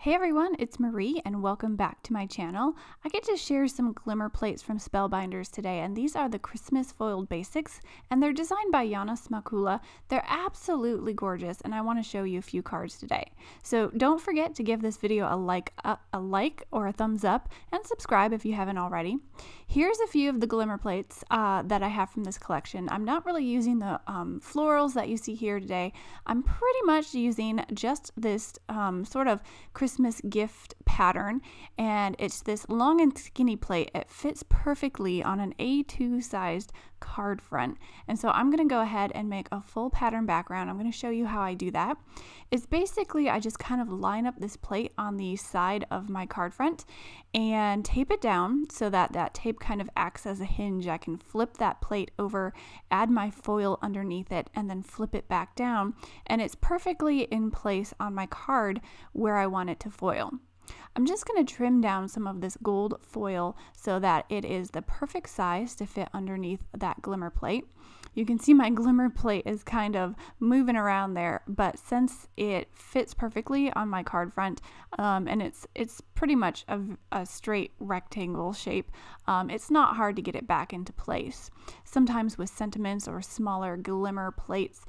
Hey everyone, it's Marie and welcome back to my channel. I get to share some glimmer plates from Spellbinders today, and these are the Christmas foiled basics, and they're designed by Yana. They're absolutely gorgeous, and I want to show you a few cards today. So don't forget to give this video a like or a thumbs up, and subscribe if you haven't already. Here's a few of the glimmer plates that I have from this collection. I'm not really using the florals that you see here today. I'm pretty much using just this sort of Christmas gift pattern, and it's this long and skinny plate. It fits perfectly on an A2 sized card front, and so I'm going to go ahead and make a full pattern background. I'm going to show you how I do that. It's basically I just kind of line up this plate on the side of my card front and tape it down so that that tape kind of acts as a hinge. I can flip that plate over, add my foil underneath it, and then flip it back down, and it's perfectly in place on my card where I want it to foil. I'm just going to trim down some of this gold foil so that it is the perfect size to fit underneath that glimmer plate. You can see my glimmer plate is kind of moving around there, but since it fits perfectly on my card front, and it's pretty much a straight rectangle shape, it's not hard to get it back into place. Sometimes with sentiments or smaller glimmer plates,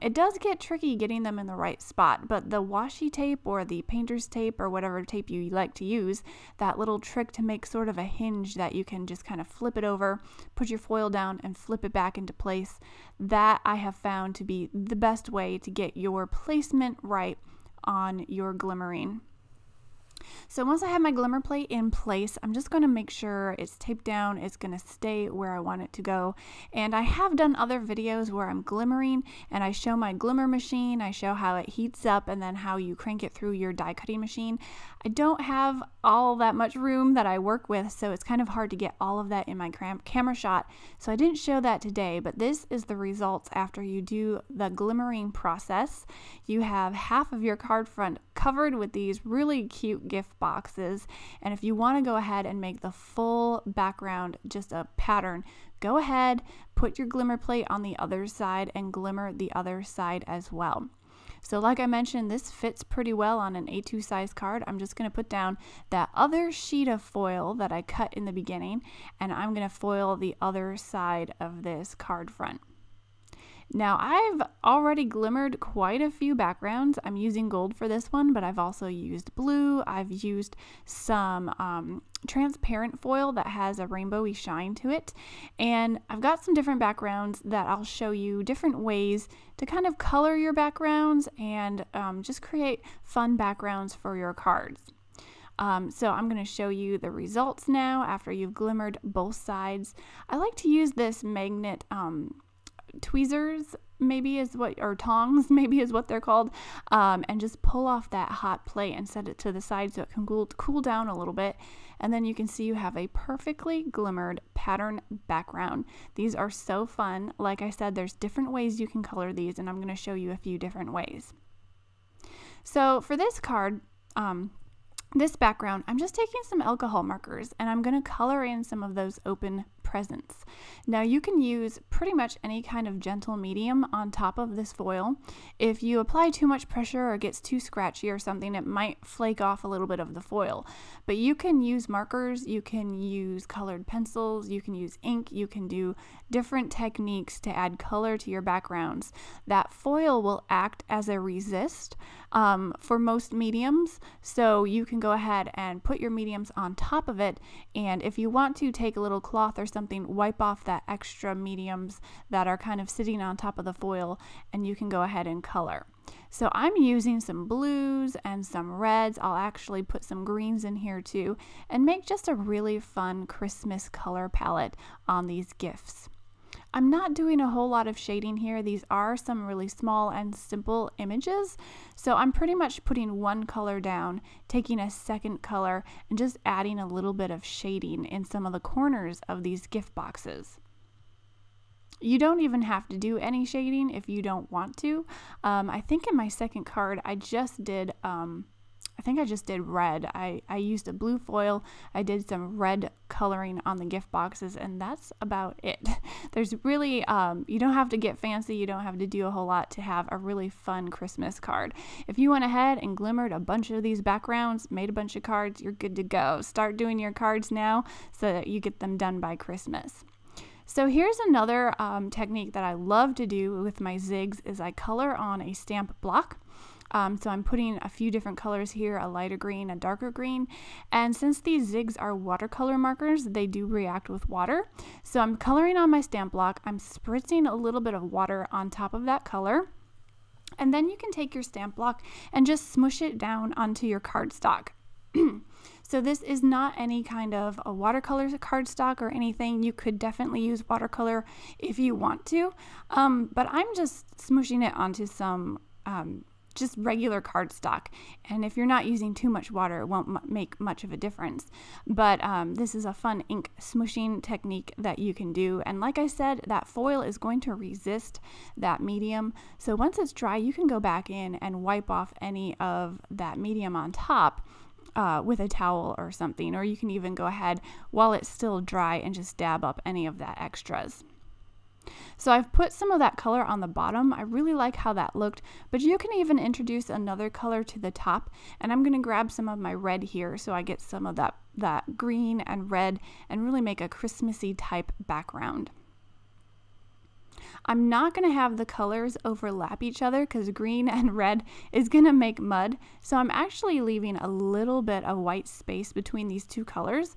it does get tricky getting them in the right spot, but the washi tape or the painter's tape or whatever tape you like to use, that little trick to make sort of a hinge that you can just kind of flip it over, put your foil down, and flip it back into place, that I have found to be the best way to get your placement right on your glimmering. So once I have my glimmer plate in place, I'm just going to make sure it's taped down, it's going to stay where I want it to go. And I have done other videos where I'm glimmering and I show my glimmer machine, I show how it heats up and then how you crank it through your die cutting machine. I don't have all that much room that I work with, so it's kind of hard to get all of that in my camera shot. So I didn't show that today, but this is the results after you do the glimmering process. You have half of your card front covered with these really cute gift boxes, and if you want to go ahead and make the full background just a pattern, go ahead, put your glimmer plate on the other side and glimmer the other side as well. So like I mentioned, this fits pretty well on an A2 size card. I'm just going to put down that other sheet of foil that I cut in the beginning, and I'm going to foil the other side of this card front. Now I've already glimmered quite a few backgrounds. I'm using gold for this one, but I've also used blue. I've used some transparent foil that has a rainbowy shine to it. And I've got some different backgrounds that I'll show you different ways to kind of color your backgrounds and just create fun backgrounds for your cards. So I'm going to show you the results now after you've glimmered both sides. I like to use this magnet tweezers maybe is what, or tongs maybe is what they're called, and just pull off that hot plate and set it to the side so it can cool down a little bit, and then you can see you have a perfectly glimmered pattern background. These are so fun. Like I said, there's different ways you can color these, and I'm going to show you a few different ways. So for this card, this background, I'm just taking some alcohol markers and I'm going to color in some of those open presents. Now you can use pretty much any kind of gentle medium on top of this foil. If you apply too much pressure or it gets too scratchy or something, it might flake off a little bit of the foil. But you can use markers, you can use colored pencils, you can use ink, you can do different techniques to add color to your backgrounds. That foil will act as a resist for most mediums, so you can go ahead and put your mediums on top of it, and if you want to, take a little cloth or something, wipe off that extra mediums that are kind of sitting on top of the foil, and you can go ahead and color. So I'm using some blues and some reds. I'll actually put some greens in here too, and make just a really fun Christmas color palette on these gifts. I'm not doing a whole lot of shading here. These are some really small and simple images, so I'm pretty much putting one color down, taking a second color, and just adding a little bit of shading in some of the corners of these gift boxes. You don't even have to do any shading if you don't want to. I think in my second card I just did I think I just did red. I used a blue foil. I did some red coloring on the gift boxes, and that's about it. There's really, you don't have to get fancy. You don't have to do a whole lot to have a really fun Christmas card. If you went ahead and glimmered a bunch of these backgrounds, made a bunch of cards, you're good to go. Start doing your cards now so that you get them done by Christmas. So here's another technique that I love to do with my zigs is I color on a stamp block. So I'm putting a few different colors here, a lighter green, a darker green. And since these zigs are watercolor markers, they do react with water. So I'm coloring on my stamp block. I'm spritzing a little bit of water on top of that color. And then you can take your stamp block and just smush it down onto your cardstock. So this is not any kind of a watercolor cardstock or anything. You could definitely use watercolor if you want to. But I'm just smushing it onto some just regular cardstock, and if you're not using too much water, it won't make much of a difference. But this is a fun ink smushing technique that you can do, and like I said, that foil is going to resist that medium, so once it's dry you can go back in and wipe off any of that medium on top with a towel or something, or you can even go ahead while it's still dry and just dab up any of that extras. So I've put some of that color on the bottom. I really like how that looked, but you can even introduce another color to the top, and I'm going to grab some of my red here so I get some of that green and red and really make a Christmassy type background. I'm not going to have the colors overlap each other because green and red is going to make mud. So I'm actually leaving a little bit of white space between these two colors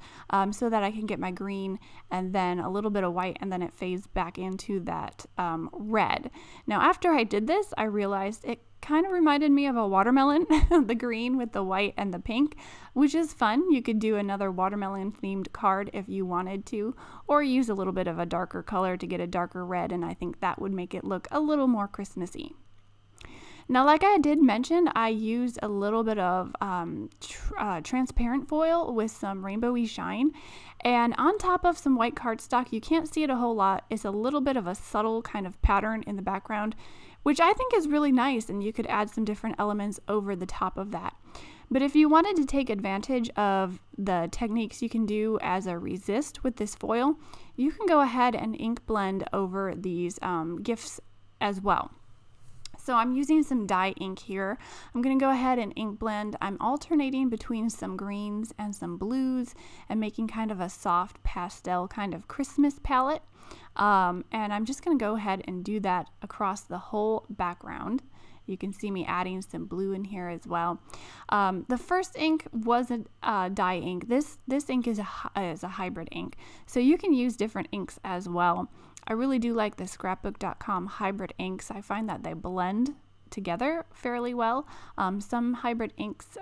so that I can get my green and then a little bit of white, and then it fades back into that red. Now after I did this, I realized it kind of reminded me of a watermelon, the green with the white and the pink, which is fun. You could do another watermelon themed card if you wanted to, or use a little bit of a darker color to get a darker red, and I think that would make it look a little more Christmassy. Now, like I did mention, I used a little bit of transparent foil with some rainbowy shine, and on top of some white cardstock. You can't see it a whole lot. It's a little bit of a subtle kind of pattern in the background, which I think is really nice, and you could add some different elements over the top of that. But if you wanted to take advantage of the techniques you can do as a resist with this foil, you can go ahead and ink blend over these gifts as well. So I'm using some dye ink here. I'm going to go ahead and ink blend. I'm alternating between some greens and some blues and making kind of a soft pastel kind of Christmas palette. And I'm just going to go ahead and do that across the whole background. You can see me adding some blue in here as well. The first ink was a dye ink. This ink is a hybrid ink, so you can use different inks as well. I really do like the scrapbook.com hybrid inks. I find that they blend together fairly well. Some hybrid inks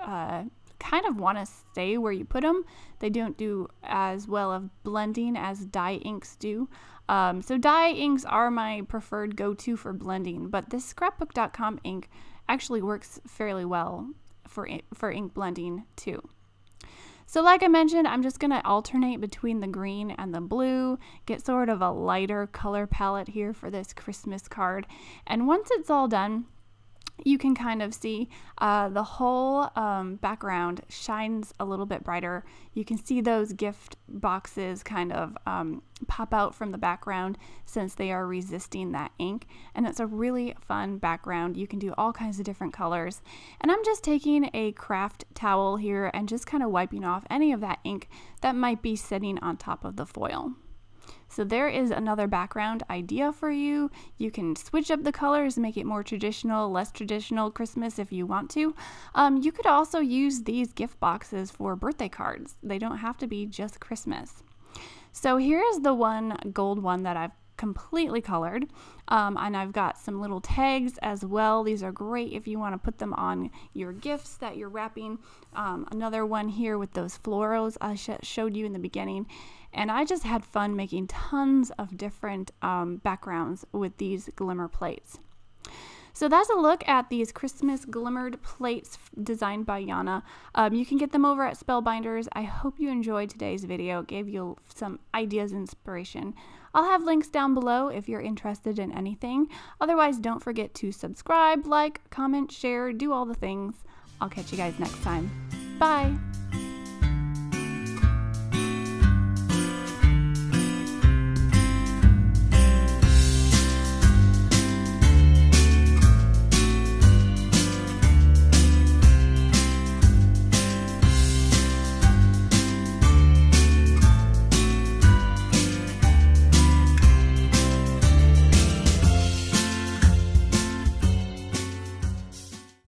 kind of want to stay where you put them. They don't do as well of blending as dye inks do. So dye inks are my preferred go-to for blending, but this scrapbook.com ink actually works fairly well for ink blending too. So like I mentioned, I'm just going to alternate between the green and the blue, get sort of a lighter color palette here for this Christmas card. And once it's all done, you can kind of see the whole background shines a little bit brighter. You can see those gift boxes kind of pop out from the background since they are resisting that ink, and it's a really fun background. You can do all kinds of different colors, and I'm just taking a craft towel here and just kind of wiping off any of that ink that might be sitting on top of the foil. So there is another background idea for you. You can switch up the colors, make it more traditional, less traditional Christmas if you want to. You could also use these gift boxes for birthday cards. They don't have to be just Christmas. So here is the one gold one that I've completely colored, and I've got some little tags as well. These are great if you want to put them on your gifts that you're wrapping. Another one here with those florals I showed you in the beginning, and I just had fun making tons of different backgrounds with these glimmer plates. So that's a look at these Christmas glimmered plates designed by Yana. You can get them over at Spellbinders. I hope you enjoyed today's video. It gave you some ideas and inspiration. I'll have links down below if you're interested in anything. Otherwise, don't forget to subscribe, like, comment, share, do all the things. I'll catch you guys next time. Bye!